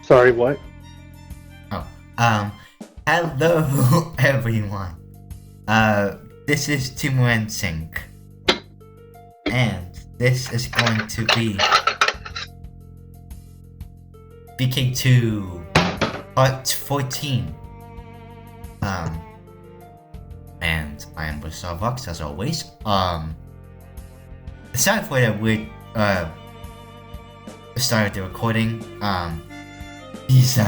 Sorry, what? Oh, hello everyone. This is Timor-ensinck, and this is going to be bk2 part 14. And I am with Starbucks as always. Sorry for that weird started the recording. He's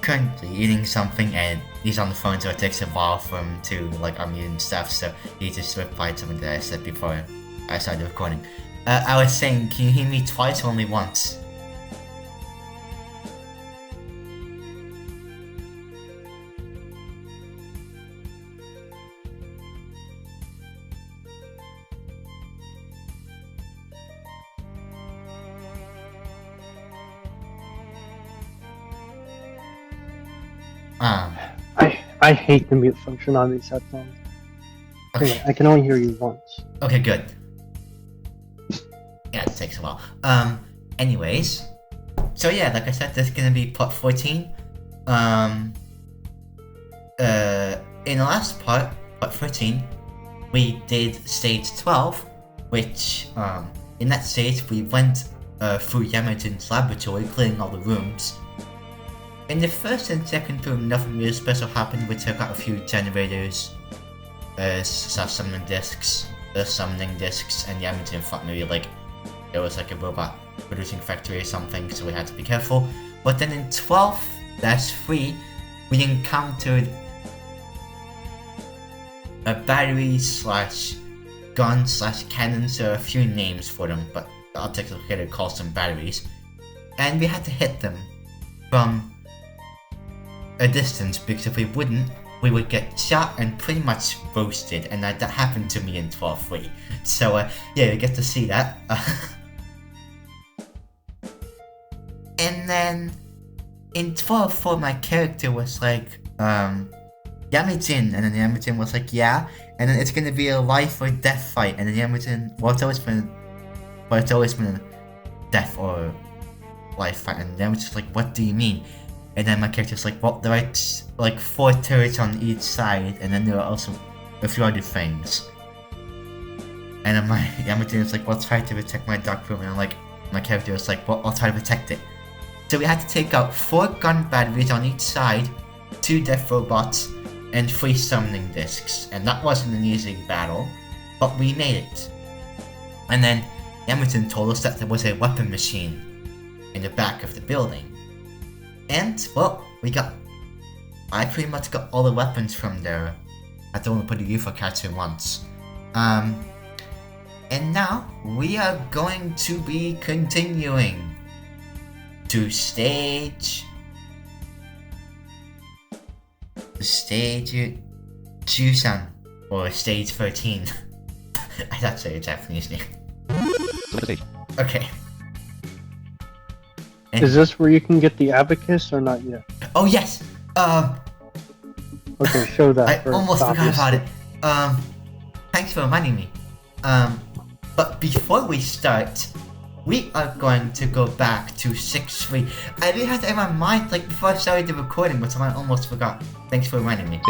currently eating something and he's on the phone, so it takes a while for him to like unmute and stuff, so he just replied something that I said before I started recording. I was saying, can you hear me twice or only once? I hate the mute function on these headphones. Okay. Anyway, I can only hear you once. Okay, good. Yeah, it takes a while. Anyways. So yeah, like I said, this is gonna be part 14. In the last part 13, we did stage 12, which, in that stage, we went, through Yamaton's laboratory, cleaning all the rooms. In the first and second room, nothing really special happened. We took out a few generators, summoning discs, and Yamaton thought maybe like it was like a robot producing factory or something, so we had to be careful. But then in 12-3, we encountered a battery slash gun slash cannons. There are a few names for them, but the object locator calls them batteries, and we had to hit them from a distance, because if we wouldn't, we would get shot and pretty much roasted, and that happened to me in 12-3. So yeah, you get to see that. And then in 12-4, my character was like, Yamaton, and then Yamaton was like, yeah, and then it's gonna be a life or death fight, and then Yamaton, well, it's always been a death or life fight, and Yamaton's like, what do you mean? And then my character's like, well, there are like 4 turrets on each side, and then there are also a few other things. And then my Yamaton is like, well, try to protect my dark room, and I'm like, my character is like, well, I'll try to protect it. So we had to take out 4 gun batteries on each side, 2 death robots, and 3 summoning discs. And that wasn't an easy battle, but we made it. And then Yamaton told us that there was a weapon machine in the back of the building. And, well, I pretty much got all the weapons from there. I don't want to put the UFO catcher once. And now, we are going to be continuing to stage 13, or stage 13. That's a Japanese name. Okay. Is this where you can get the abacus or not yet? Oh yes! Okay, show that I first, almost obviously. forgot about it. Thanks for reminding me. But before we start, we are going to go back to 6-3. I really had that in my mind, like, before I started the recording, but I almost forgot. Thanks for reminding me.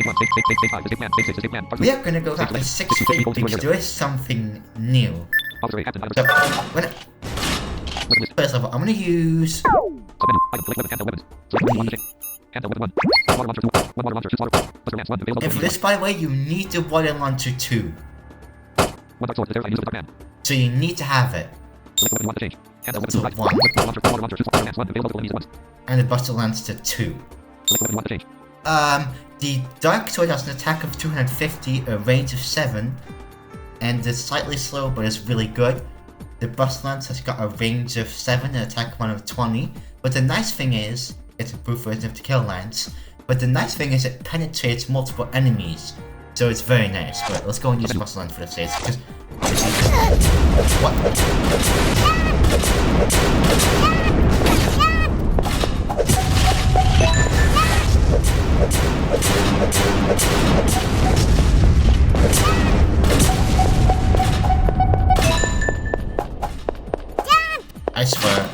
We are gonna go back to 6-3 because there is something new. So, first of all, I'm gonna use... And for this, by the way, you need the water launcher too. So you need to have it. So 1. And the Buster Lancer 2. The Dark Sword has an attack of 250, a range of 7, and it's slightly slow, but it's really good. The Buster Lance has got a range of 7 and attack 1 of 20, but the nice thing is, it's a brute version of the Kill Lance, but the nice thing is it penetrates multiple enemies, so it's very nice. But let's go and use the Buster Lance for the stage, because... What? I swear.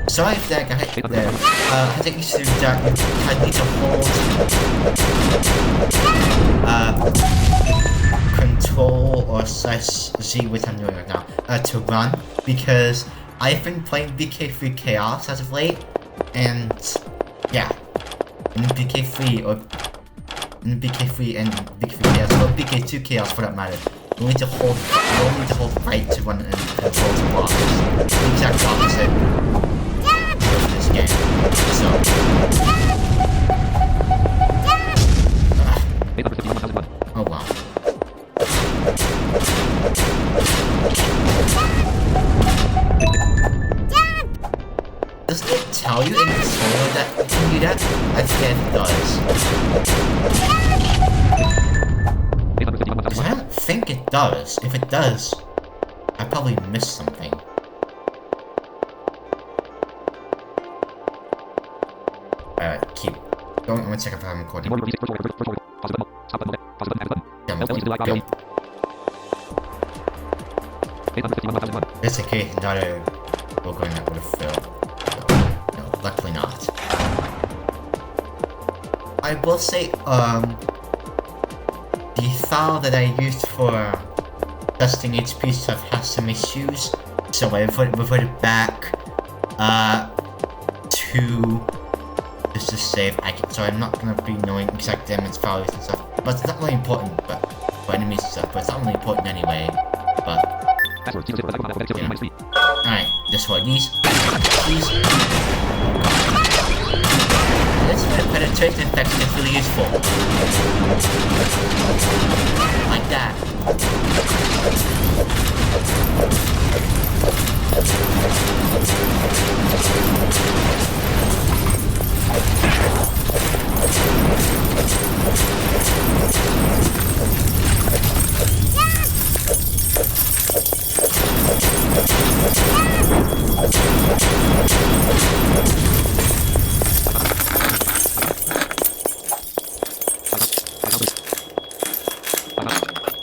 Sorry if that got hit there. I think you should that you need to hold control or slash Z, which I'm doing right now, to run, because I've been playing bk3 Chaos as of late, and yeah, in bk3 and bk3 Chaos, or bk2 Chaos for that matter, you need to hold right to run and control the blocks. The exact opposite of this game. So oh wow. Doesn't it tell you in the solo that you can do that? I think it does. Because I don't think it does. If it does, I probably missed something. Keep going. I'm gonna check if I'm recording. Just in case another program that would have failed. No, luckily not. I will say, the file that I used for testing HP stuff has some issues, so I reverted back to just to save. So I'm not gonna be knowing exact damage values and stuff, but it's not really important. But for enemies and stuff, but it's not really important anyway. But yeah. Alright, just for these. This penetration effect is really useful. Like that.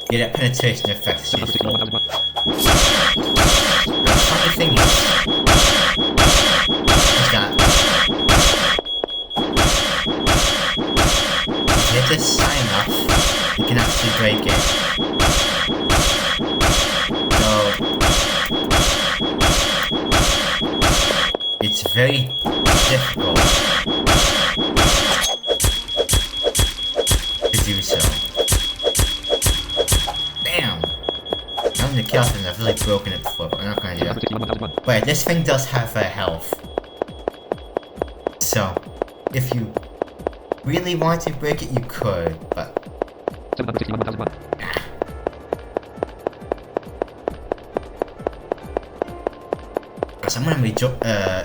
Yeah, that penetration effect is useful. The funny thing is that if you just sign up, you can actually break it. So it's very difficult to do so. Damn! I'm the chaos and I've really broken it before, but I'm not gonna do that. Wait, this thing does have health. So, if you really want to break it, you could, but... So I'm gonna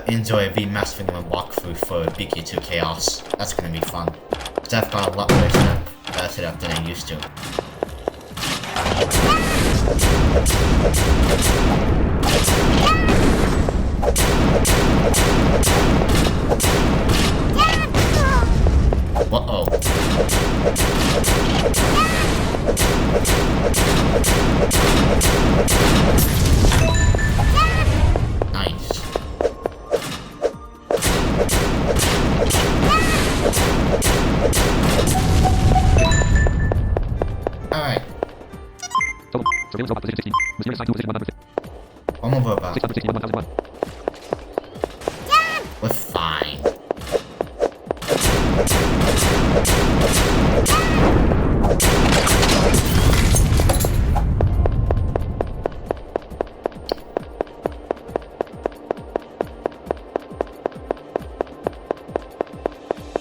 enjoy remastering my walkthrough for bk2 Chaos. That's gonna be fun. Because I've got a lot more set up than I used to. Uh-oh. Nice. Alright. One more robot. We're fine.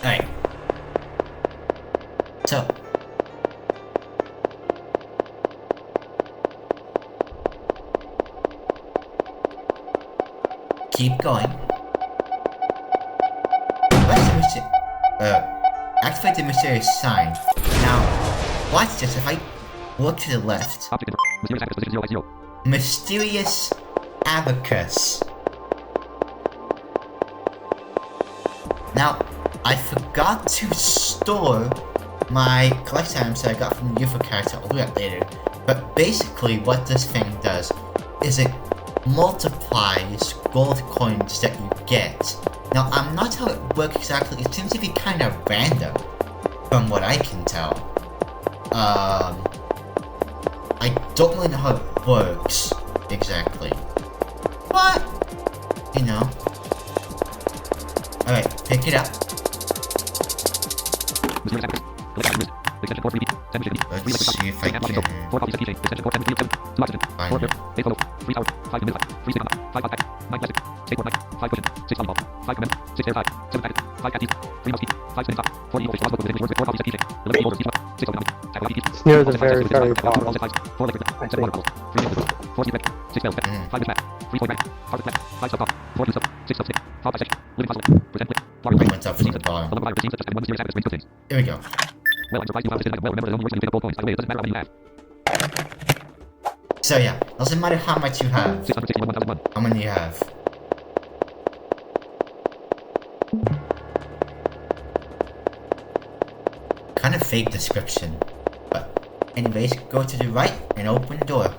Alright. So. Keep going. Activate the mysterious sign. Now, watch this. If I look to the left, mysterious abacus. Now, I forgot to store my collection items that I got from the UFO character, I'll do that later. But basically what this thing does is it multiplies gold coins that you get. Now I'm not sure how it works exactly, it seems to be kind of random from what I can tell. I don't really know how it works exactly. But, you know. Alright, pick it up. Let's see if I can find it. It's near the very, very bottom, I think. Went up from the bottom. Here we go. So yeah, doesn't matter how much you have. How many you have. Kind of fake description. But anyways, go to the right and open the door.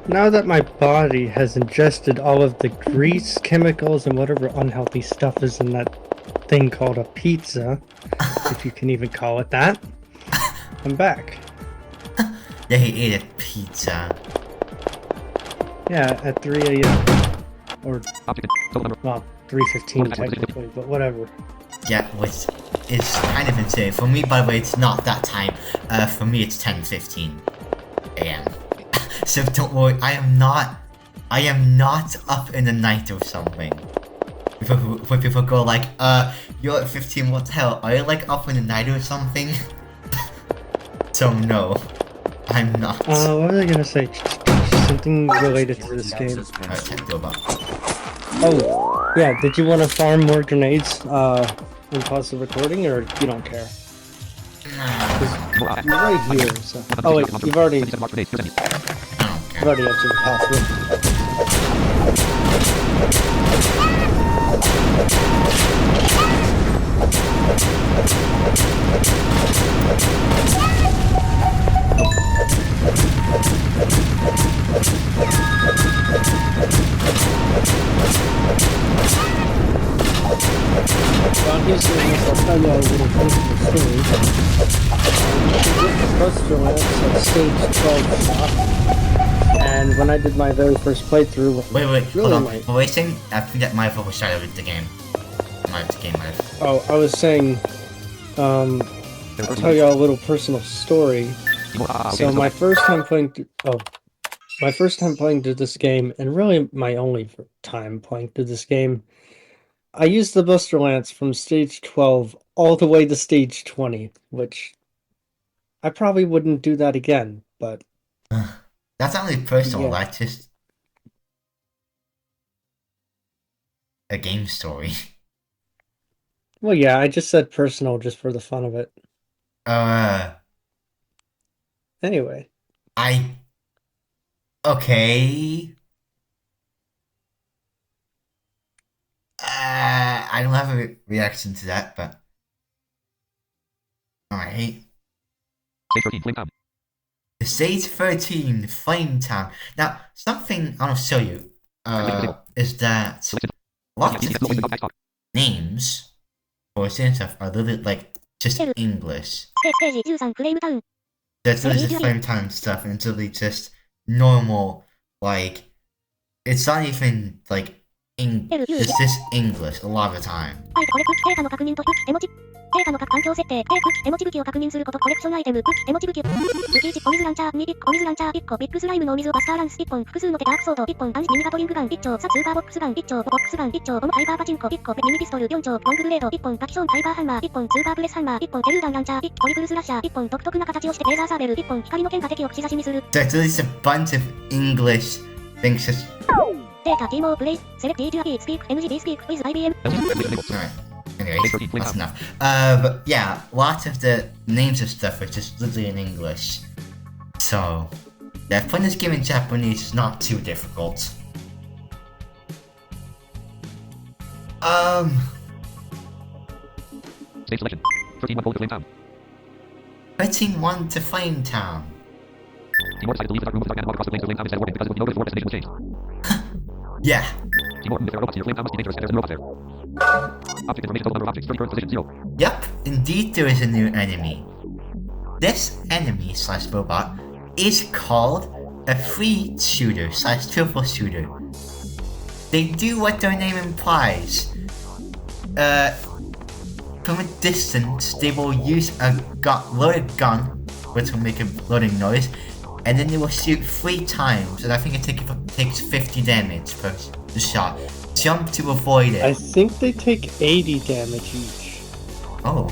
Now that my body has ingested all of the grease, chemicals, and whatever unhealthy stuff is in that thing called a pizza, if you can even call it that, I'm back. Yeah, he ate a pizza. Yeah, at 3 a.m. Or, well, 3:15 technically, but whatever. Yeah, which is kind of insane. For me, by the way, it's not that time. For me, it's 10:15 a.m. So don't worry, I am not up in the night or something. When people go like, you're at 15, what the hell? Are you like up in the night or something? So no, I'm not. What was I gonna say? Something related to this game. Alright, time to go back. Oh, yeah, did you want to farm more grenades, and pause the recording, or you don't care? You're right here, so... Oh wait, you've already answered the password. Well, here's I'll tell you a little personal story. Buster Lance at stage 12 shop, and when I did my very first playthrough... Wait, really hold on. Wait, saying, I think that might have overshadowed the game. Oh, I was saying, I'll tell you a little personal story. So my first time playing through this game, and really my only time playing through this game, I used the Buster Lance from stage 12 all the way to stage 20, which I probably wouldn't do that again, but... That's not really personal, yeah. That's just... a game story. Well, yeah, I just said personal just for the fun of it. Anyway. Okay... I don't have a reaction to that, but... Alright. The Stage 13 Flame Town. Now, something I'll show you, is that lots of the names for stuff are literally like just English. That's literally just Flame Town stuff, and it's literally just normal, like, it's not even like it's just English a lot of the time. There's literally a bunch of English thinks it's... Data Timor, please. Select DTRP, speak, NGB, speak with IBM. Alright. Anyway, that's enough. But yeah, lots of the names of stuff are just literally in English. So, yeah, playing this game in Japanese is not too difficult. Stage selection. 13-1 goal to Flame Town. 13-1 to Flame Town. Timor decided to leave the dark room with the dark animal across the flames to Flame Town instead of warping because it would be no good if the warp destination was changed. Yeah. Timor, if there are robots here, Flame Town must be dangerous and there's a new robot there. Object information, total number of objects, 30 current position, 0. Yep, indeed there is a new enemy. This enemy slash robot is called a free shooter slash triple shooter. They do what their name implies. From a distance, they will use a loaded gun, which will make a loading noise, and then they will shoot 3 times, and I think it takes 50 damage per shot. Jump to avoid it. I think they take 80 damage each. Oh.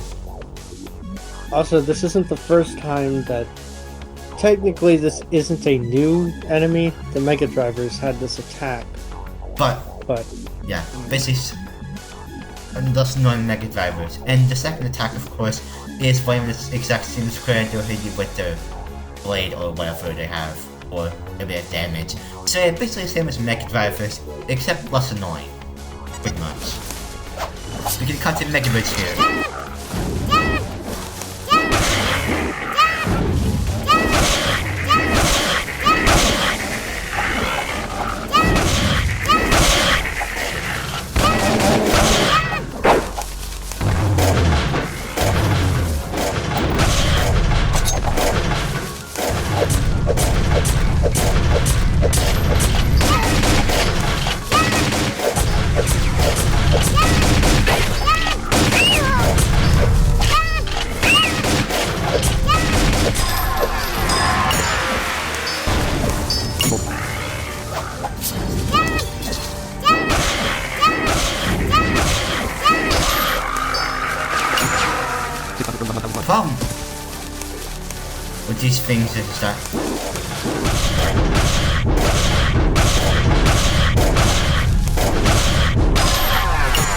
Also, this isn't the first time that... Technically, this isn't a new enemy. The Mega Drivers had this attack, But, yeah, basically, thus annoying Mega Drivers. And the second attack, of course, is playing this exact same square they'll hit you with their blade or whatever they have, or a bit of damage. So yeah, basically the same as Mega Drivers, except less annoying. Pretty much. We can cut to Mega Bridge here. Problem with these things is that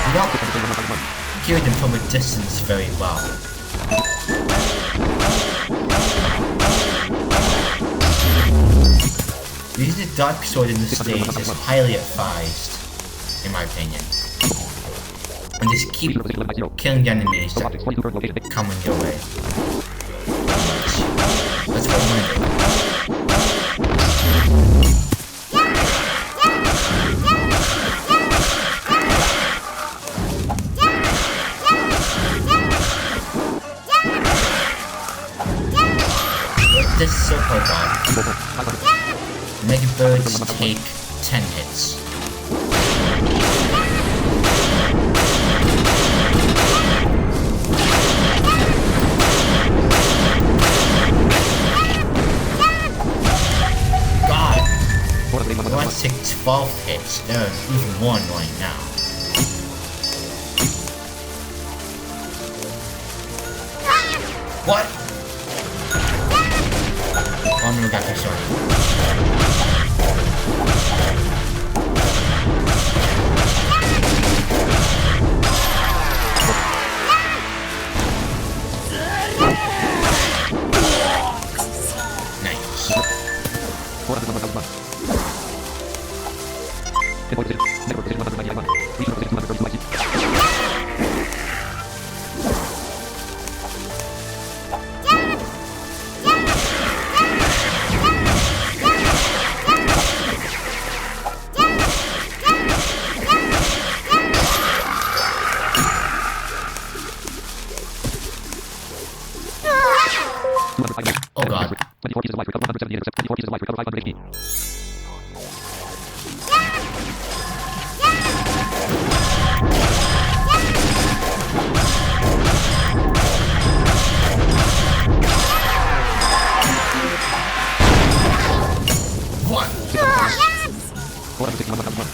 you don't hear them from a distance very well. Using the dark sword in this stage is highly advised, in my opinion. And just keep killing the enemies that come in your way. That's what I want to do. With this circle bomb, Mega Birds take 10 hits. Let's take 12 hits. There's even one right now. What? Oh no, got this one. Oh god. 24 pieces of life, recover 178 except 24 pieces of life, recover 500 HP. What? 461.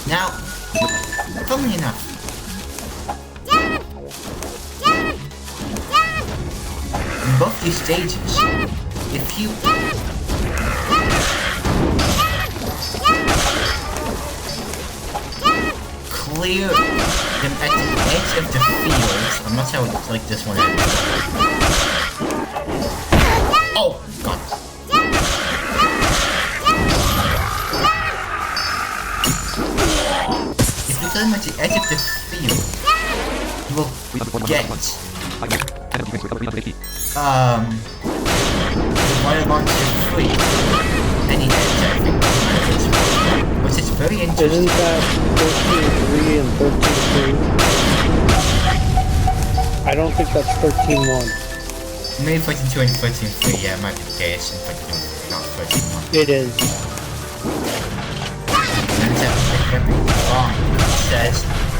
Now, funnily enough, in both these stages, if you clear them at the edge of the field, I'm not sure how like this one ends. Oh god. If you kill them at the edge of the field, you will get the fire launcher free. Any edge, I think, which is very interesting. Isn't that 13-3 and 13-3? I don't think that's 13-1. Maybe 13-2 and 13-3, yeah, it might be the case in 13-3, not 13-1. It is. And that's everything wrong. It says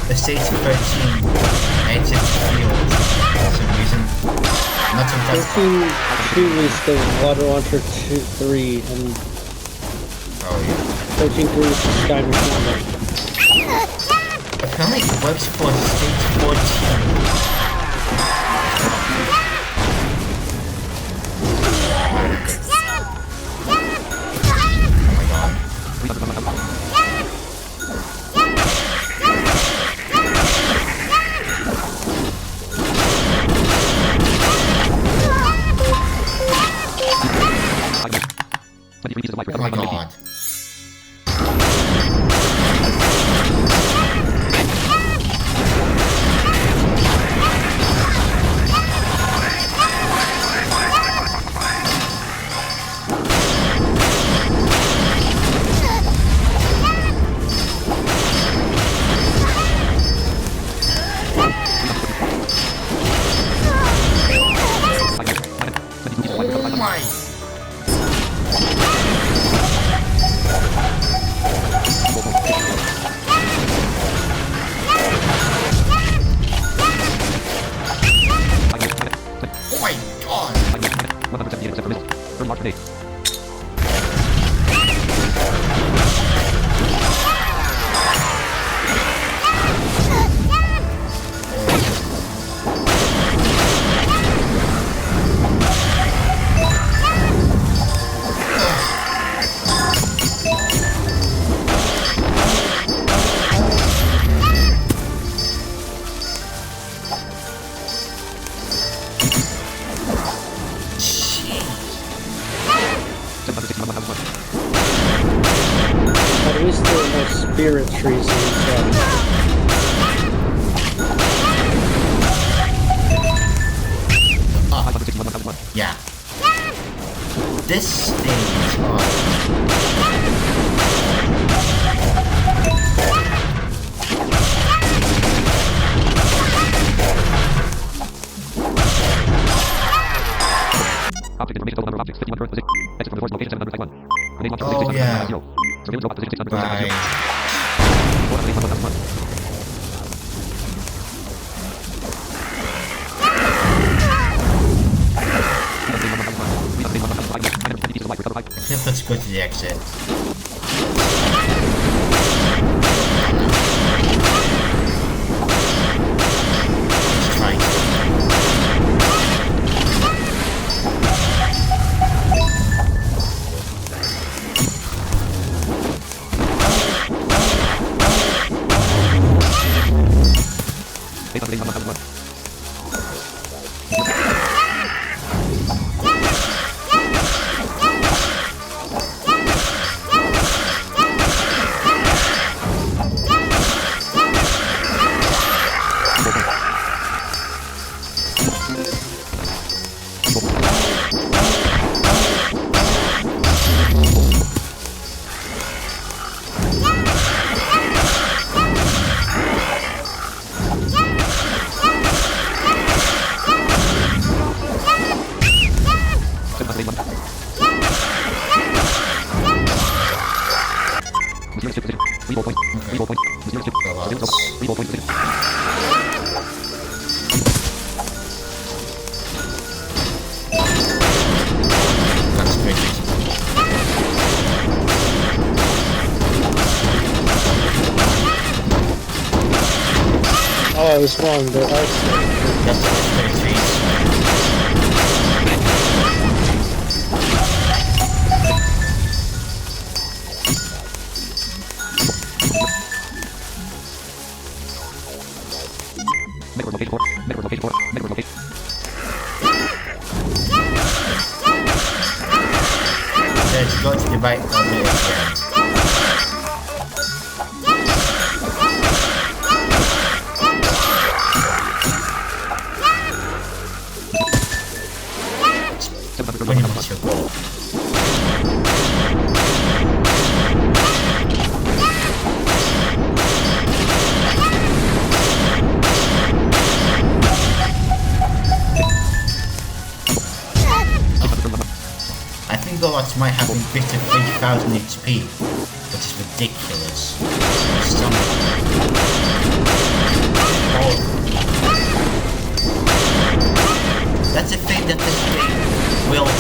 the stage 13 edge of the field for some reason. Not some 13-2 is the water launcher 3 and oh yeah. 13-3 is the sky machine. Apparently it works for stage 14. Oh my god. Oh my. Oh my god! 178 except for missiles. Third march grenade. At least there are no spirit trees inside. Yeah. This stage, Object information total number of objects 51 current position. Exit from the source location 700 1. Grenade launcher Oh, position yeah. 0. Surveillance robot position 600 right. 0. I think let's go to the exit. Let's try. That's great. Oh, I was wrong. There are stages. That's the 13. Network location 4. Network location 4. Network location. Let's go to the right of the again. Pretty much your goal. I think Golots might have been picked at 3,000 HP, which is ridiculous. That's a thing that this game will do.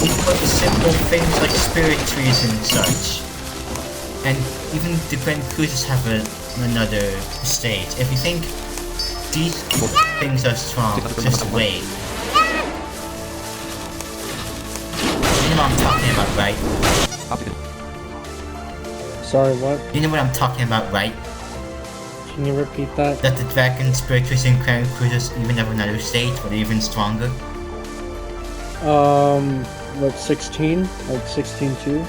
Even with simple things like spirit trees and such. And even the Grand Cruisers have another stage. If you think these things are strong, just wait. You know what I'm talking about, right? Sorry, what? You know what I'm talking about, right? Can you repeat that? That the Dragon, Spirit Cruisers, and Grand Cruisers even have another stage, but even stronger. What, 16? Like 16-2? No,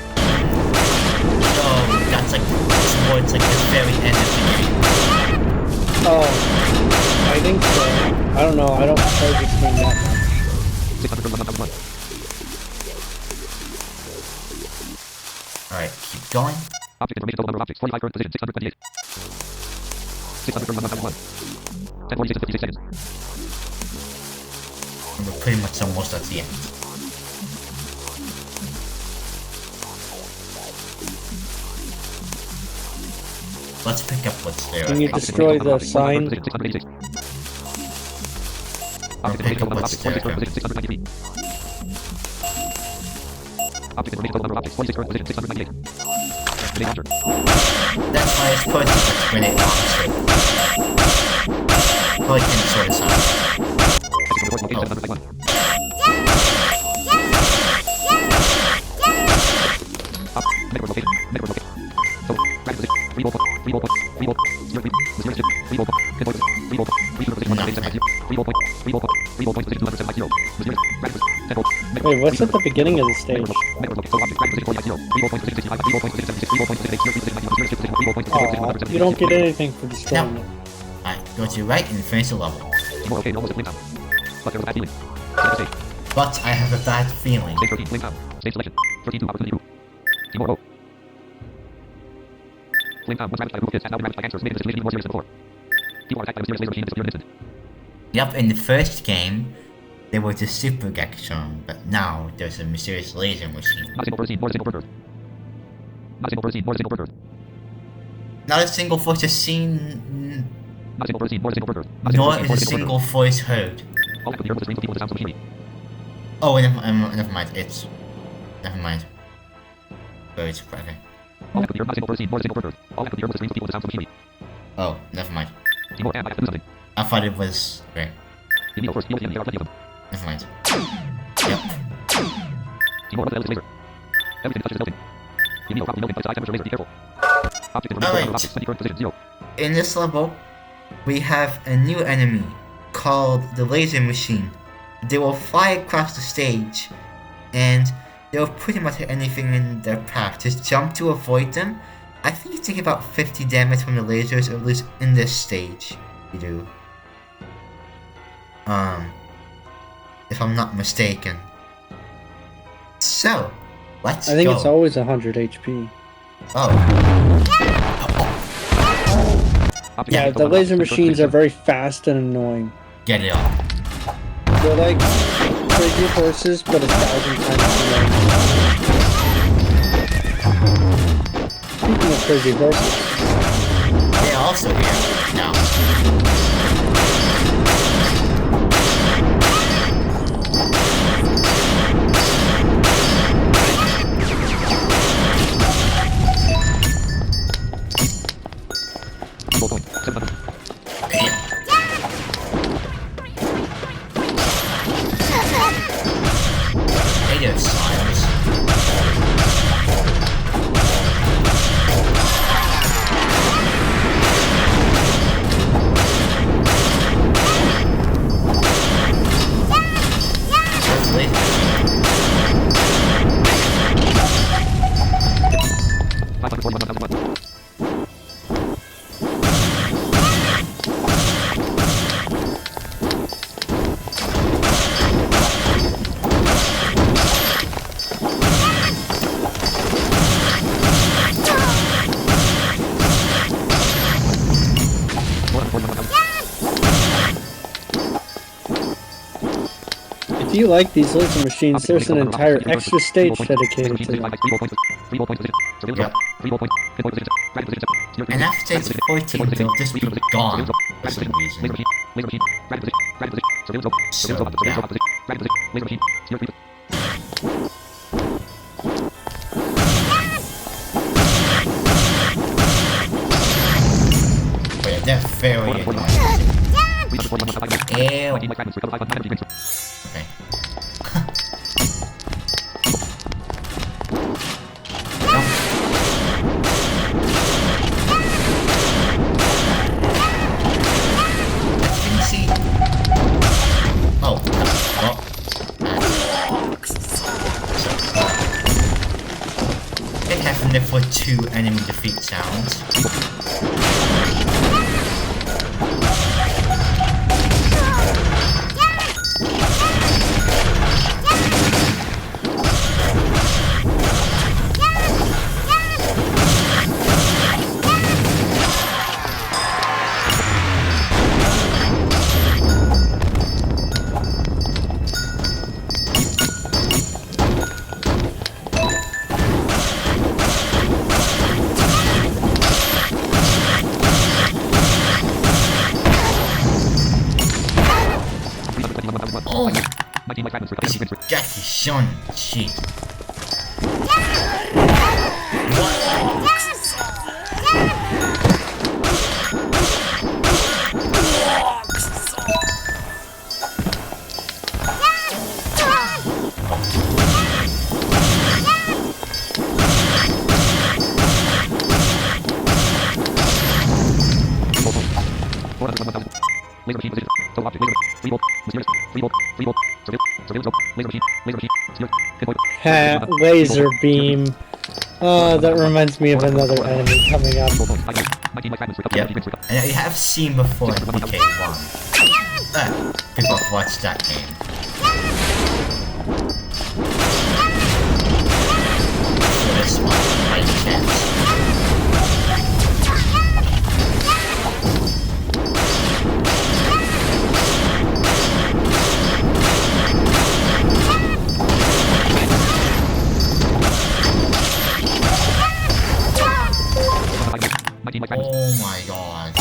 that's like towards like the very end of the game. Oh, I think so. I don't know, I don't play this game that much. Alright, keep going. Object information total number of objects 45 current position 628. 631 10 46 56 seconds. And we're pretty much almost at the end. Let's pick up what's there. Can you okay? destroy the sign? Or pick up what's there. Okay? Object information total number of objects 46 current position 698. Grenade launcher. That's why I suppose it's a grenade launcher. Well, I can sort of sound. Network location. Network location. So, rapid position. 3 volt. 3 volt. 3 volt. 0 3. 0 ship. 3 volt. 10 volt. 3 volt. 3 position 1 3 volt. 3 volt. 3 volt. Position 11 7 0. 0. Rapid position. 10 volt. Wait, what's at the beginning of the stage? Network location. So, object. Rapid position 0. 3 volt. Position 65. 3 volt. Position 76. 3 volt. Position 8. 0 position 90. 0 ship. Position 3 volt. Position 7 You don't get anything for destroying it. Alright, go to your right and finish the level. Timor, okay, almost at Flame Town. But there's a bad feeling. Stage. But I have a bad feeling. Stage 13, Flame Town. Stage selection. 32, opportunity group. Timor, O. Flame Town, once ravaged by a group of kids, has now been ravaged by gangsters, made the situation more serious than before. Timor attacked by a mysterious laser machine and disappeared in an instant. Yup, in the first game, there was a super Gextron, but now there's a mysterious laser machine. Not a single bird seen, nor a single bird heard. Not a single bird seen, nor a single bird heard. Not a single voice is seen, Not a single bird seen, nor a single bird heard. nor is a single voice heard. All I could hear was the screams of people and the sounds of machinery. Oh, never mind, it's... Never mind. Birds, okay. All I could hear, not a single bird seen, nor a single bird heard. All I could hear was the screams of people and the sounds of machinery. Oh, never mind. Timor, and I have to do something. I thought it was... Okay, You know first, you know the enemy, there are plenty of them. never mind. Yep. Timor, what the hell is this laser? Everything that touches is melting. You know, probably melting by its high temperature laser, be careful. Object information, Alright. objects, current position, 0. In this level, we have a new enemy called the laser machine. They will fly across the stage, and they'll pretty much hit anything in their path. Just jump to avoid them. I think you take about 50 damage from the lasers, or at least in this stage, you do. If I'm not mistaken. So, let's go. I think it's always 100 HP. Oh. Object Yeah, information, the laser objects, machines current are very fast and annoying. Get it off. They're like crazy horses, but 1,000 times annoying. Speaking of crazy horses, They're also here now. If you like these laser machines, there's an entire extra stage dedicated to them. Yep. And after stage 14, they'll just be gone for some reason. So, yeah. Wait, they're very annoying. Ew. Okay. See. Oh. Well. It happened there for 2 enemy defeat sounds. Oh! Jackie Shun cheat. Ha, laser beam. Oh, that reminds me of another enemy coming up. Yep. And you have seen before in bk2. People have watched that game. For this one, by chance. Oh my god.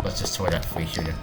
Let's just toward that free shooter.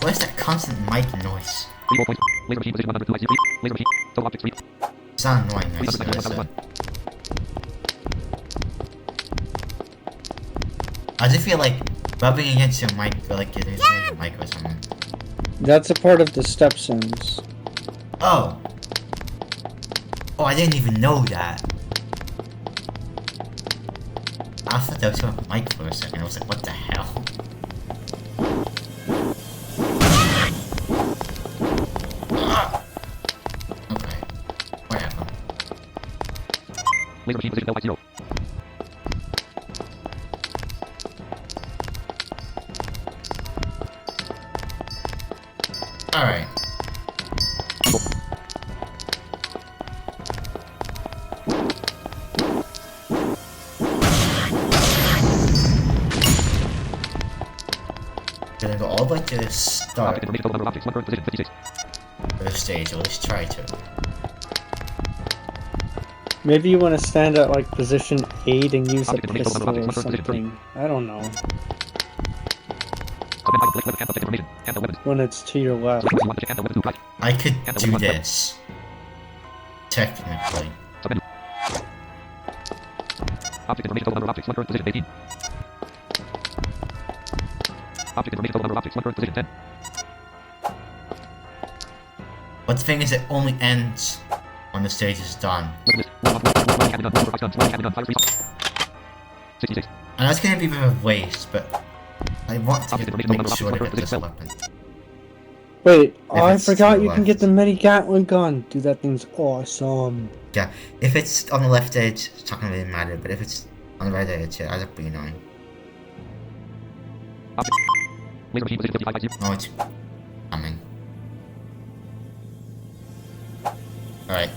What is that constant mic noise? It's not annoying, I see listen. I just feel like rubbing against your mic, feel like it is your mic or something. That's a part of the step sounds. Oh! Oh, I didn't even know that. I thought that was your mic for a second. I was like, what the hell? Okay. Whatever. Alright. would like to start Object information total number of objects. One current position 56. this stage, or at least try to. Maybe you want to stand at like position 8 and use a Object information pistol total number or of objects. One current something. I don't know. Submit item select weapon cancel object information. Cancel weapons. When it's to your left. Select one object cancel weapons 2 right. I could Cancel do one button. this. Technically. Submenu. Object information total number of objects. One current position 18. Object information total number of objects. One current position 10. But the thing is, it only ends when the stage is done. Weapon list. One cannon gun. 4 price guns. 1 cannon gun. Fire 3 shots. 66. I know it's gonna be a bit of a waste, but I want to Object make information sure to total get number of this objects. weapon. Wait, oh, I it's forgot to the you can get left. the mini Gatling gun. Dude, that thing's awesome. Yeah, if it's on the left edge, it's not gonna really matter, but if it's on the right edge, it ends up being annoying. Object. Laser machine position 5550. Oh, it's coming. Alright.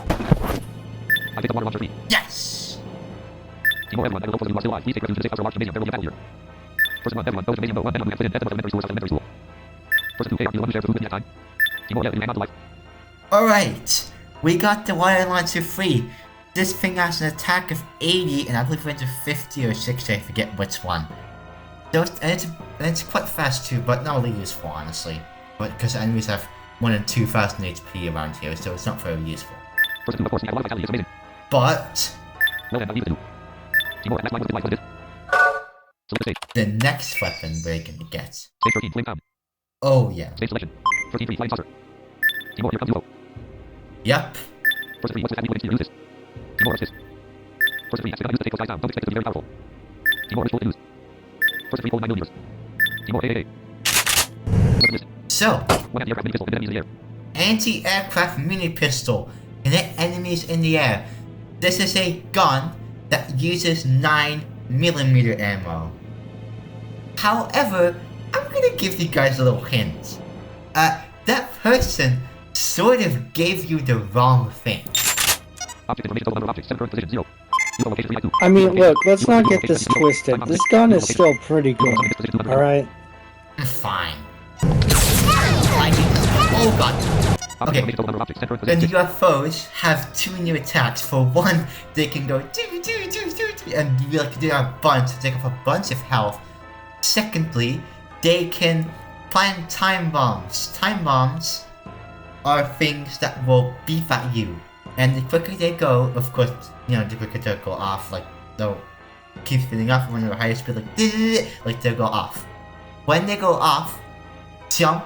I take the water launcher 3. Yes! Timor-ensinck, I will look for the still alive. Please take refuge to 6 after large gymnasium. There will be a battle here. Person 1, everyone. Those gymnasium, vote 1, everyone. We have cleared elementary school, elementary school. Person 2, ARQ, 1 who shares the food at time. Timor-ensinck, hang on to life. Alright! We got the water launcher free. This thing has an attack of 80, and I believe it's a 50 or 60, I forget which one. So it's quite fast too, but not really useful, honestly. But because enemies have 1 and 2,000 HP around here, so it's not very useful. Person 2, of course, we have a lot of fatalities. Amazing. But Well then, leave it to do. Timor-ensinck, line with the life. What is this? Select the stage. the next weapon we're gonna get. Stage 13, flame down. Oh yeah. Stage selection. 13 3, flying saucer. Timor, here comes UFO. Yep. Person 3, what's this happening? Use this. Timor, watch this. Person 3, accident, use the take those guys down. Don't expect it to be very powerful. Timor, is full use. Person 3, hold 9 millimeters. Timor, AAA. What's this? So, One anti-aircraft mini pistol, hit enemies in the air. anti-aircraft mini pistol can hit enemies in the air. This is a gun that uses 9mm ammo. However, I'm gonna give you guys a little hint. That person sort of gave you the wrong thing. Object information total number of objects. 7 current position 0. UFO location 3 2. I mean, look, let's not get this twisted. This gun is still pretty good. Alright? Fine. I mean, oh god. Object Okay. information total number of objects. 10 current Then position 6. UFOs have 2 new attacks. For one, they can go doo doo doo doo doo, and you like do a bunch to take off a bunch of health. Secondly, they can plant time bombs. Time bombs are things that will beep at you, and the quicker they go, of course, you know, the quicker they'll go off. Like they'll keep speeding up when they're at higher speed, like they'll go off. When they go off, jump.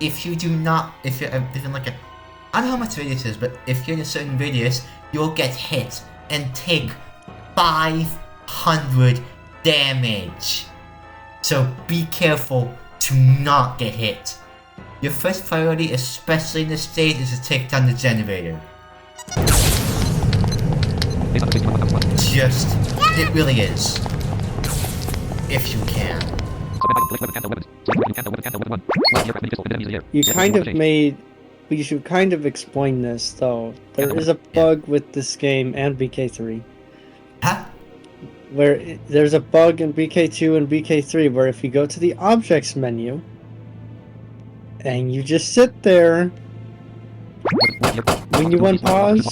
If you do not, if you're within like a, I don't know how much radius is, but if you're in a certain radius, you'll get hit and take 500 damage. So be careful to not get hit. Your first priority, especially in this stage, is to take down the generator. Just, it really is. If you can. You kind of made... You should kind of explain this, though. There is a bug with this game and BK3. Huh? Where there's a bug in BK2 and BK3 where if you go to the objects menu and you just sit there when you unpause,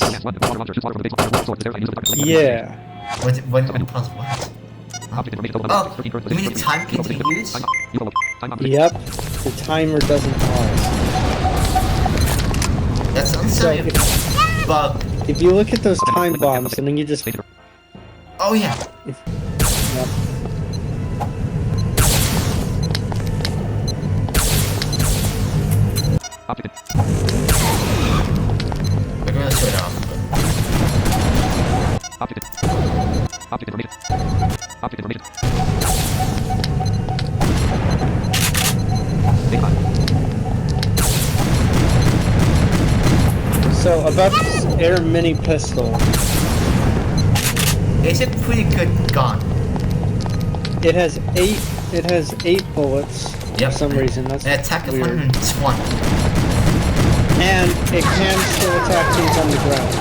yeah. When pause what? Oh, you mean the time continues? Yep, the timer doesn't pause. That sounds So like a bug. if you look at those time bombs and then you just... Oh yeah. Yep. We're gonna switch off. Object information. Object information. Take 5. So about this air mini pistol, It's a pretty good gun. it has eight bullets Yep. for some reason. That's An attack of weird. 120. And it can still attack things on the ground.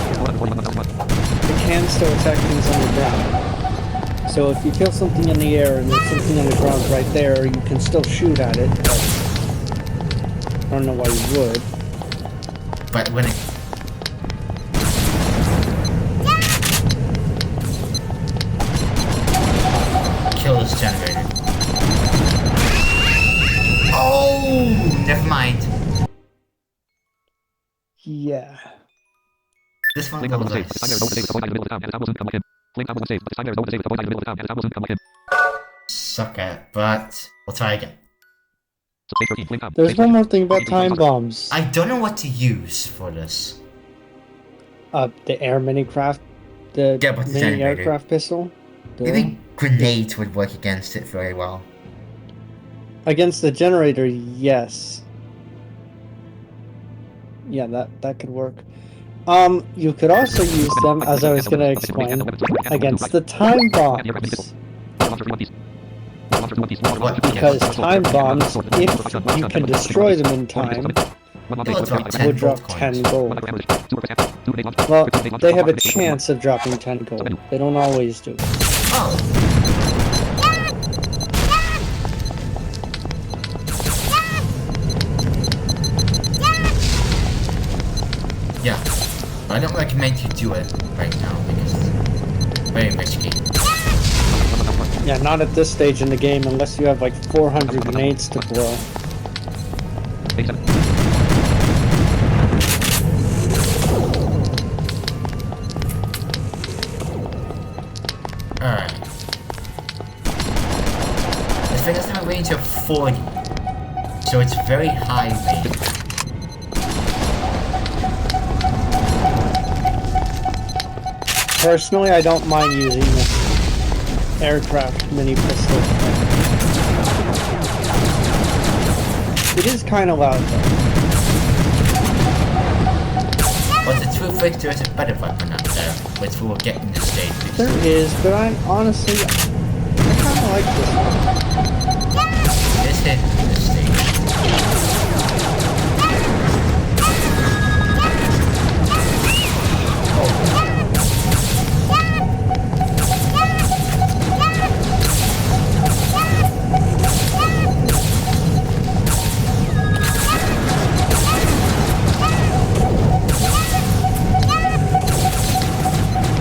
it can still attack things on the ground. So if you kill something in the air and there's something on the ground right there, you can still shoot at it, but I don't know why you would. But when it... Kill this generator. Oh! Never mind. Yeah. This one Flame goes combo like... save. This time there is no one to save at the point in the middle of the town, and the town will soon come with him. Flame combo save. This time there is no one to save at the point in the middle of the town, and the town will soon come with him. Suck at, but we'll try again. So stage 13, flame combo. There's Stage one 13. more thing about time bombs. I don't know what to use for this. The air minicraft, the Yeah, but the mini generator. aircraft pistol. Maybe grenades would work against it very well. Against the generator, yes. Yeah, that could work. You could also use them, as I was gonna explain, against the time bombs. Because time bombs, if you can destroy them in time, will drop 10 gold. Well, they have a chance of dropping 10 gold. They don't always do. Oh! Yeah, but I don't recommend you do it right now because it's very risky. Yeah, not at this stage in the game unless you have like 400 grenades to blow. Alright. This thing has a range of 40, so it's very high range. Personally, I don't mind using this aircraft mini pistol. It is kind of loud though. But the truth is there is a better weapon out there, which we will get in this stage. There is, but I honestly, I kind of like this one. This hit in this stage.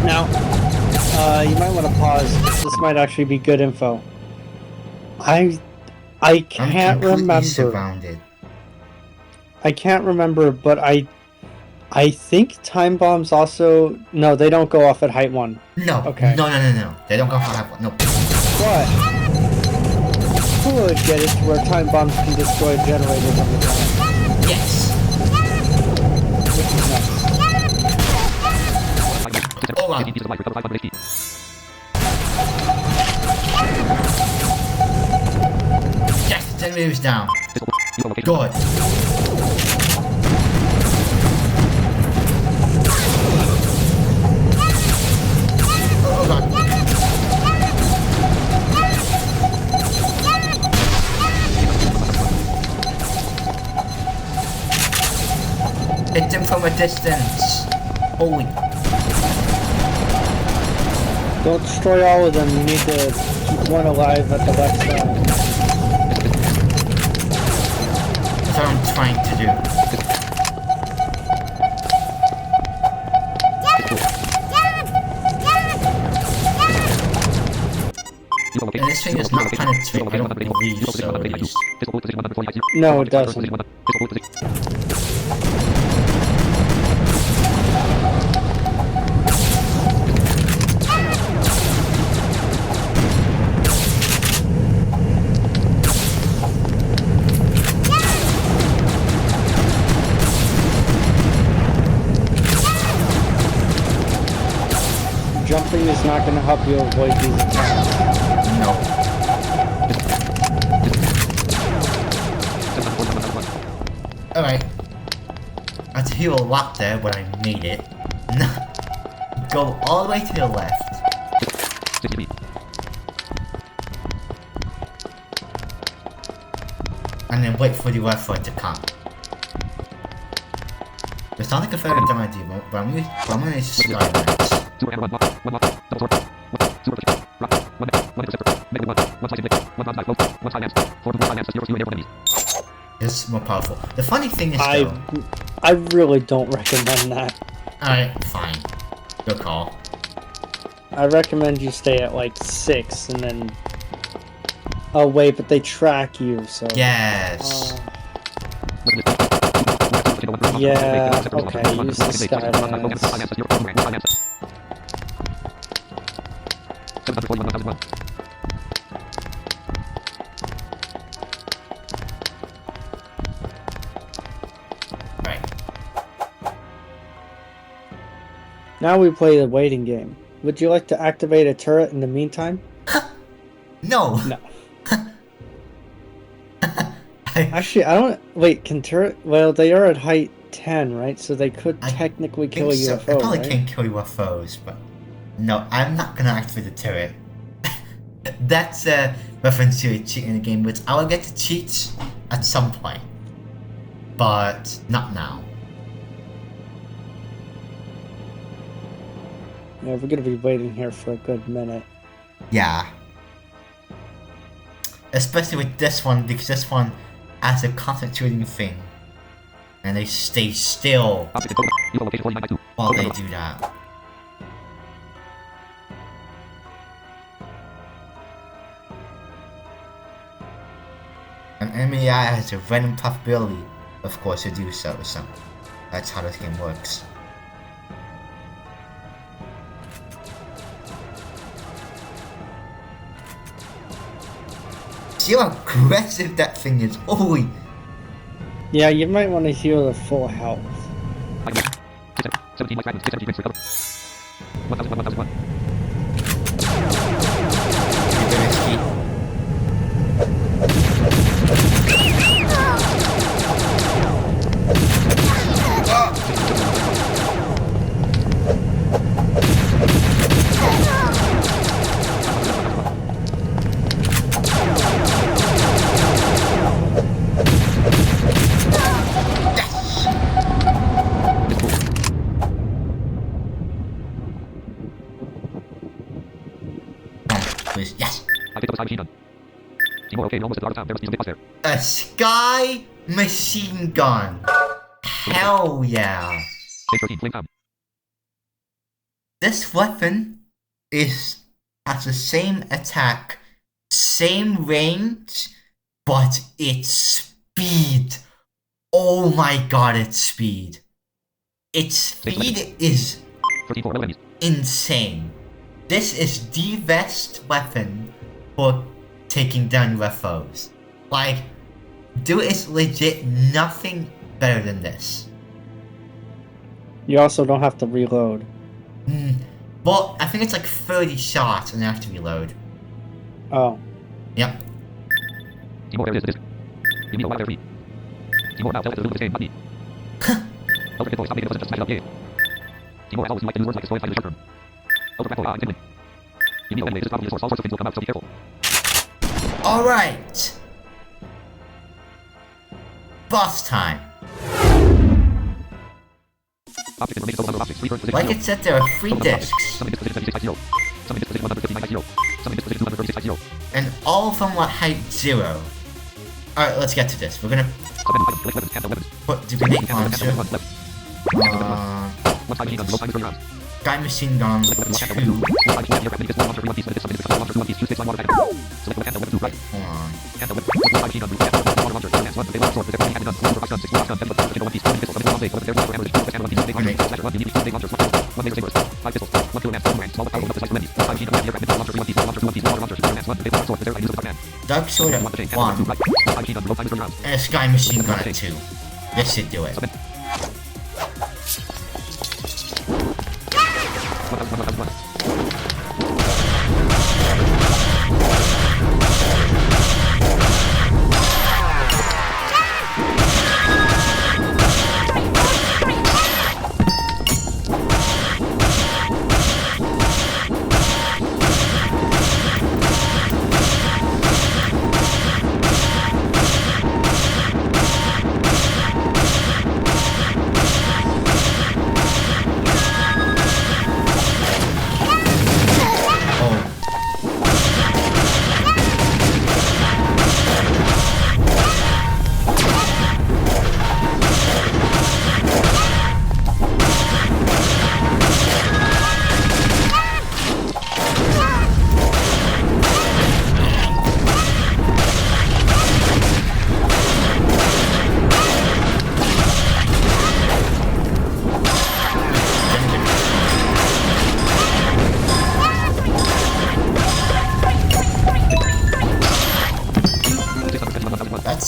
Now, you might want to pause. This might actually be good info. I I'm can't completely remember. surrounded. I can't remember, but I think time bombs also... No, they don't go off at height 1. No, Okay. no. They don't go for that one. No. But could get it to where time bombs can destroy generators on the ground, Yes. which is nice. Hold on. Yes, the generator's down. Good. Hold on. Hit them from a distance. Holy. Don't destroy all of them. You need to keep one alive at the left side. That's what I'm trying to do. And this thing does not penetrate, I don't believe so at least. No, it doesn't. Jumping is not going to help you avoid these attacks. No. Alright. I had to heal a lot there, but I made it. Go all the way to the left. And then wait for the left foot to come. It's not like a fair time idea, but I'm gonna Skymax. Super hammer 1 lock, 1 lock, double sword, 1 super push, rock, 1 net, 1 interceptor, negative 1, 1 slicing blade, 1 bronze die float, 1 side lance, 4 blue side lance, 0 skewer airborne enemies. It's more powerful. The funny thing is though... I really don't recommend that. Alright, fine. Good call. I recommend you stay at like 6 and then... Oh wait, but they track you, so... Yes. Yeah, okay, use the Skylance. Right. Now we play the waiting game. Would you like to activate a turret in the meantime? No! No. Actually, I don't... Wait, can turret... Well, they are at height 10, right? So they could technically kill a so. UFO, They probably right? can kill UFOs, but... No, I'm not gonna activate the turret. That's a reference to a cheat in the game, which I will get to cheats at some point. But not now. Yeah, we're gonna be waiting here for a good minute. Yeah. Especially with this one, because this one has a constant shooting thing. And they stay still while they do that. An enemy AI has a random possibility, of course, to do so, so that's how this game works. See how aggressive that thing is. Holy! Yeah, you might want to heal the full health. 17 life fragments, 6 energy drinks recover. 1001. Yes! I picked up a side machine gun. Timor, okay, almost at the start of town. There must be some big boss there. A sky machine gun! Hell yeah! Stage 13, flame town. This weapon has the same attack, same range, but its speed. Oh my god, its speed. Its speed is 13 enemies. insane. This is the best weapon for taking down UFOs. Like, there is legit nothing better than this. You also don't have to reload. Well, I think it's like 30 shots and I have to reload. Oh. Yep. Timor, there it is. You need a while there free. Timor, now tell it to do the same, not me. Over control, stop making it, just smash it up, yeah. Timor, as always, you like to use words like destroy, fight in the short term. Over practical, intimidating. You need to anyway, this is probably the source, all sorts of things will come out, so be careful. Alright! Boss time. Object information, total number of objects, 3 turns, position, Like 0. it said, there are 3 Total number of objects. discs, Some in this position 7650. Some in this position 15950. Some in this position 23650. and all of them are height 0. Alright, let's get to this. We're gonna Submenu item, select weapons, cancel weapons. put the grenade Cancel launcher, weapons, left. One side machine gun, low timer 30 rounds. Sky Machine Gun Select weapon 1, cancel 2. weapon 2. One side machine gun, aircraft, mini, one launcher, 3 1 piece, submenu, launcher, 1 piece, 2 6 line water cannon. Select weapon, cancel weapon 2, right. Hold on. Cancel weapon, one side machine gun, cancel weapon, water launcher, lance 1, big sword, protect gun, 4 gun, 6 gun, 7 gun, 1 piece, 1 pistol, 7 big, 1 there, 1 ammunition, 2 ammo, 1 piece, big launcher, slasher, 1 mini, 2 big launchers, 1 laser sabers, 5 pistols, 1 kilo lance, 1 range, small power, 1 precise remedy, 1 side machine gun, aircraft, mini, launcher, 3 1 piece, 1 launcher, 2 1 piece, water launcher, lance 1 big launcher, sword, protect gun, use of the man. Dark Sword at 1 chain, 1, cancel weapon 2, right. One side machine gun, low timer 30 rounds. and a Sky Machine Gun at 2. This should do it. Submit. 1001.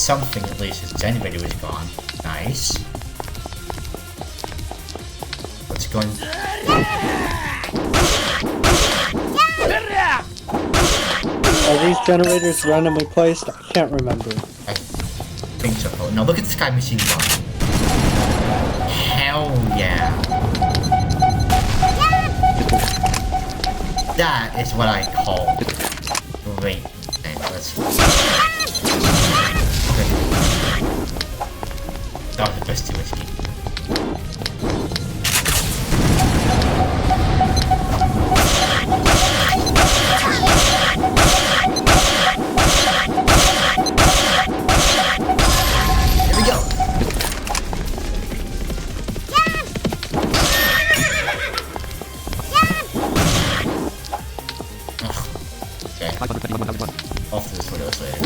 something at least. His generator was gone. Nice. What's going... Are these generators randomly placed? I can't remember. I think so. Oh, no, look at the Sky Machine Gun. Hell yeah. That is what I call great. Okay, let's... Okay. That was the best 2 whiskey. Here we go. Okay. Off to this window later.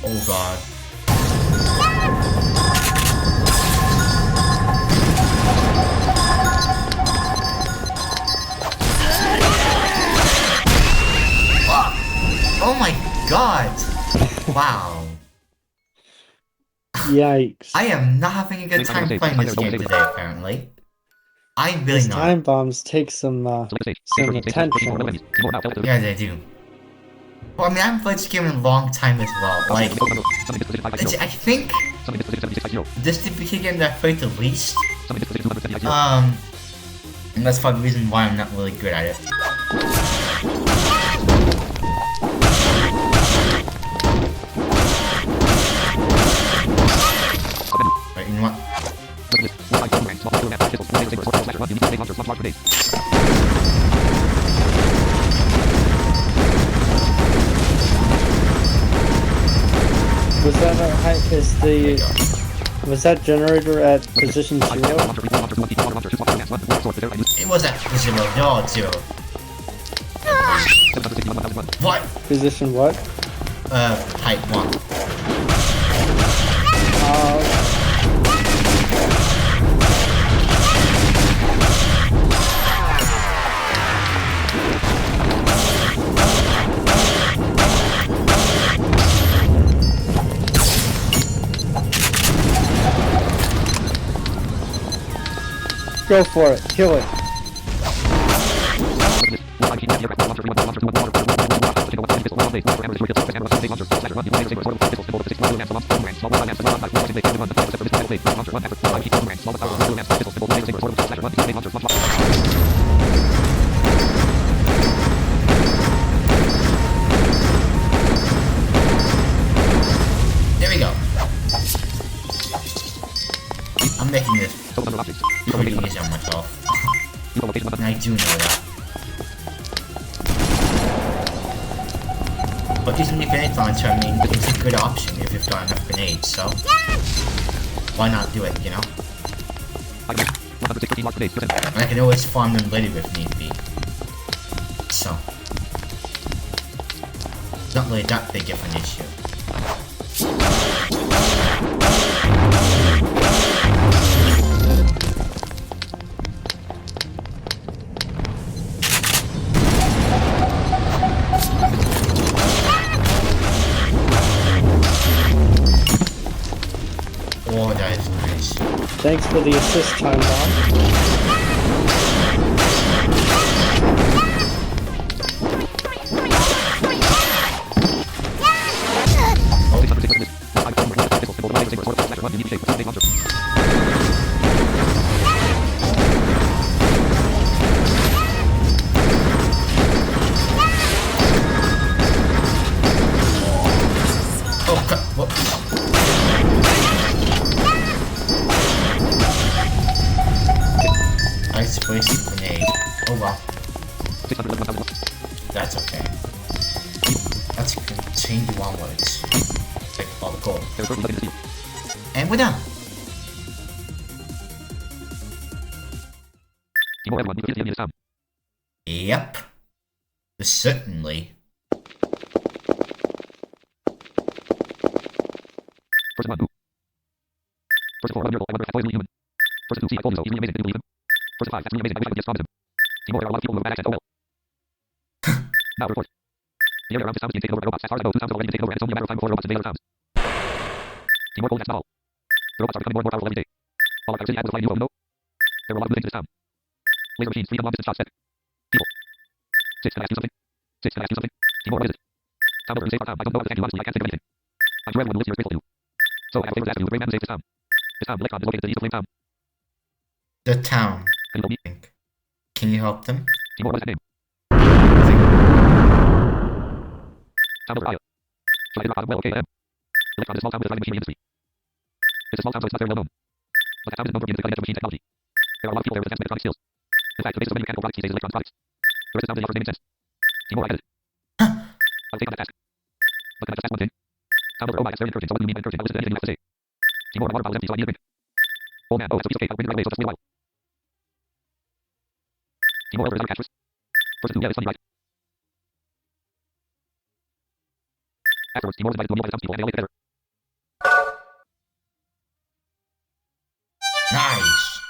Oh god. Oh my god! Wow. Yikes. I am not having a good time playing this game today, apparently. I'm really These not. time bombs take some attention. Yeah, they do. Well, I mean, I haven't played this game in a long time as well. Like, I think this is the video game that I played the least. And that's probably the reason why I'm not really good at it. Wait, you know what? Was that generator at position 0? It was at 0, no, 0. What? Position what? Height 1. Go for it. Kill it. There we go. I'm making this pretty easy on myself. And I do know that. But using the grenade launcher, I mean, it's a good option if you've got enough grenades, so... Why not do it, you know? And I can always farm them later if need be. So... Not really that big of an issue. Oh, that is nice. Thanks for the assist, time bomb. Oh, crap. Whoops. Ice wasted grenade. Oh well. That's okay. That's good. change onwards. Take all the gold. There are currently 11 in the field. And we're done. Timor, everyone, we defeated the enemy this time. Yep. Certainly. Person 1, who? Person 4, 1 miracle, I wonder if that boy is really human. Person 2, see, I told you so, he's really amazing, didn't believe him. Person 5, that's really amazing, I wish I could just promise him. Timor, there are a lot of people who have bad accents, oh well. Now, report. The area around this town is being taken over by robots. As far as I know, 2 towns have already been taken over, and it's only a matter of time before robots invade other towns. Timor, that's not all. The robots are becoming more and more powerful every day. All of our city had was a flying UFO, you know? There were a lot of good things in this town. Laser machines, freedom, long-distance shots, tech. People. 6, can I ask you something? 6, can I ask you something? Timor, what is it? Town builder and save our town. I don't know what to thank you, honestly, I can't think of anything. I'm sure everyone who lives here is grateful to you. So, I have a favor to ask you. The brave man who saved this town. This town, Electron, is located to the east of Flame Town. The town. Can you help me? Can you help them? Timor, what is that name? Town builder, Aya. Should I hit rock bottom? Well, okay, I am. Electron is a small town with a thriving machinery industry. It's a small town, so it's not very well known. But that town is known for being cutting-edge machine technology. There are a lot of people there with advanced electronic skills. In fact, the basis of many mechanical products these days is electronic products. The rest of the town really offers naming sense. Timor, I get it. I'll take on that task. But can I just ask one thing? Town builder, oh my, that's very encouraging. So what do you mean by encouraging? I'll listen to anything you have to say. Timor, the water bottle is empty, so I need a drink. Oh man, oh, it's a piece of cake. I'll bring it right away, so just wait a while. Timor, is that a catchphrase? Person 2, yeah, it's funny, right? Afterwards, Timor is invited to a meal by the townspeople, and they all ate together. Nice.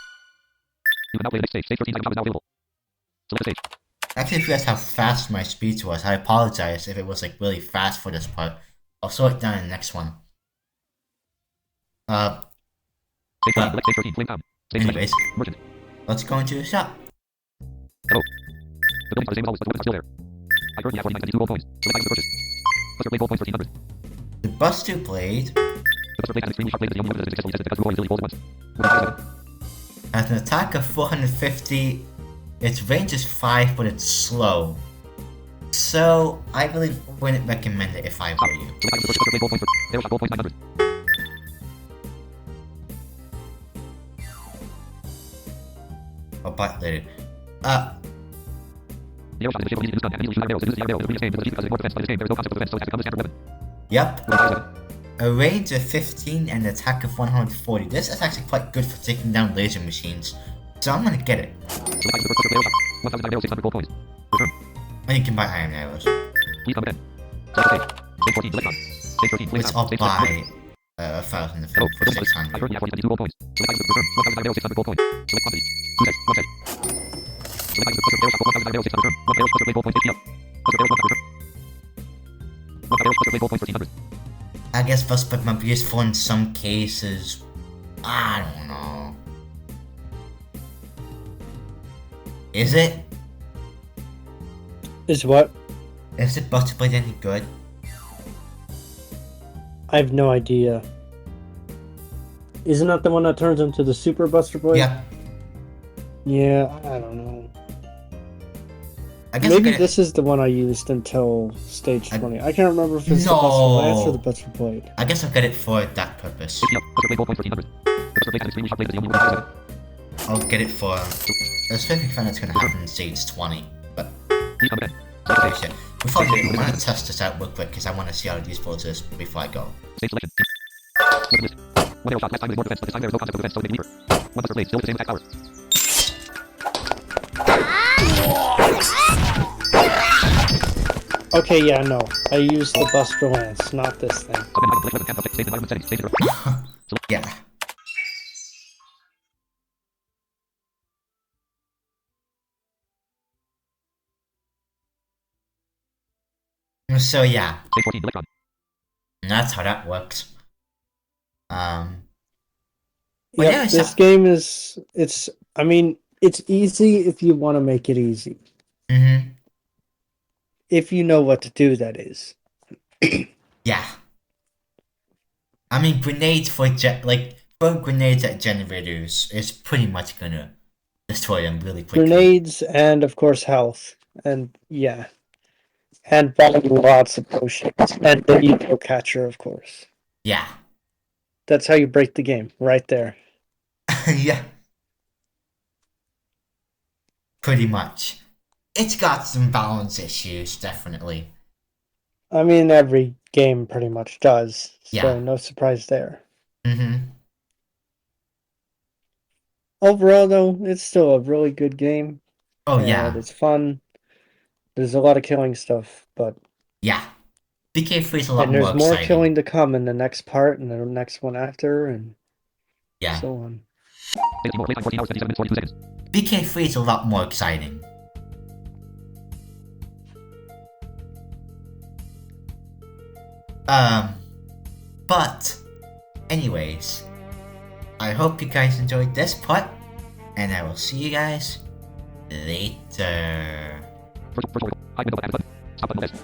You can now play the next stage. Stage 13 item shop is now available. Select the stage. Actually, if you guys how fast my speech was, I apologize if it was like really fast for this part. I'll slow it down in the next one. Stage 14, select stage 13, Flame Town. Stage Anyways, selection. Merchant. let's go into the shop. Hello. The buildings are the same as always, but the women are still there. I currently have 49.72 gold coins. Select items to purchase. Buster Blade gold coins 1300. The Buster Blade The Buster Blade has an extremely sharp blade that is the only weapon that has been successfully tested because Rurouni really holds it once. With a fire weapon. has an attack of 450. Its range is 5, but it's slow. So, I really wouldn't recommend it if I were you. Select items to purchase. Buster Blade gold coins. Arrow shot gold coins 900. I'll buy it later. The arrow shot is a shape of easy to use gun and easily shoot out arrows. It uses the other arrow in the previous game, but the defeat because it ignores defense. But in this game, there is no concept of defense, so it has to become the standard weapon. Yep. With a fire weapon. A range of 15 and an attack of 140. This is actually quite good for taking down laser machines. So I'm gonna get it. Select items to purchase. Buster Blade arrow shot. 1,000 arrows, 600 gold coins. Return. And you can buy iron arrows. Please come again. Select the stage. Stage 14, Electron. Stage 13, Flame Which Town. I'll Stage 13, buy 1,000 Hello, for for this place, I 600. currently have 40.72 gold coins. Select items to return. 1,000 arrows, 600 gold coins. Select quantity. 2 sets, 1 set. Select items to purchase. Arrow shot, 1,000 arrows, 600 return. 1 arrow, Buster Blade gold coins, 50 up. Buster arrows, 1 return. 1 arrows, Buster Blade gold coins, 1,300. I guess Buster might be useful in some cases. I don't know. Is it? Is what? Is the Buster Blade any good? I have no idea. Isn't that the one that turns into the Super Buster Blade? Yeah. Yeah, I don't know. I guess Maybe I'm gonna- this is the one I used until stage 20. I can't remember if it's the No. Buster Lance or the Buster Blade. I guess I'll get it for that purpose. 50 up. Buster Blade gold coins, 1,300. The Buster Blade has an extremely sharp blade that is the only weapon that has a fire weapon. I'll get it for. There's a specific fan that's gonna happen in stage 20. But Please come again. Select the okay, stage. shit. Before I do, I'm gonna test this out real quick because I want to see how useful it is before I go. Stage selection. Weapon list. 1 arrow shot. Last time it was more defense, but this time there is no concept of defense, so it may be weaker. 1 Buster Blade, still with the same attack power. Okay, yeah, no. I used the Buster Lance, not this thing. Submit item, select weapon, tab, save environment settings, stage 0. Yeah. So yeah, Stage 14, Electron. that's how that works. Well, Yeah, yeah, this so- game is, I mean, it's easy if you want to make it easy. Mm-hmm. If you know what to do, that is. Yeah. I mean, grenades for throwing grenades at generators is pretty much gonna destroy them really quickly. Grenades and, of course, health. And, yeah. And buying lots of potions. And the eco catcher, of course. Yeah. That's how you break the game, right there. Yeah. Pretty much. It's got some balance issues, definitely. I mean, every game pretty much does, so Yeah. no surprise there. Mm-hmm. Overall, though, it's still a really good game. Oh, And yeah. it's fun. There's a lot of killing stuff, but Yeah. BK3 is a lot and more there's more exciting. killing to come in the next part and the next one after, and Yeah. so on. Beta Timor, playtime 14 hours, 57 minutes, 42 seconds. BK3 is a lot more exciting. But, anyways, I hope you guys enjoyed this part, and I will see you guys later. First order. Hide window button. Stop button S.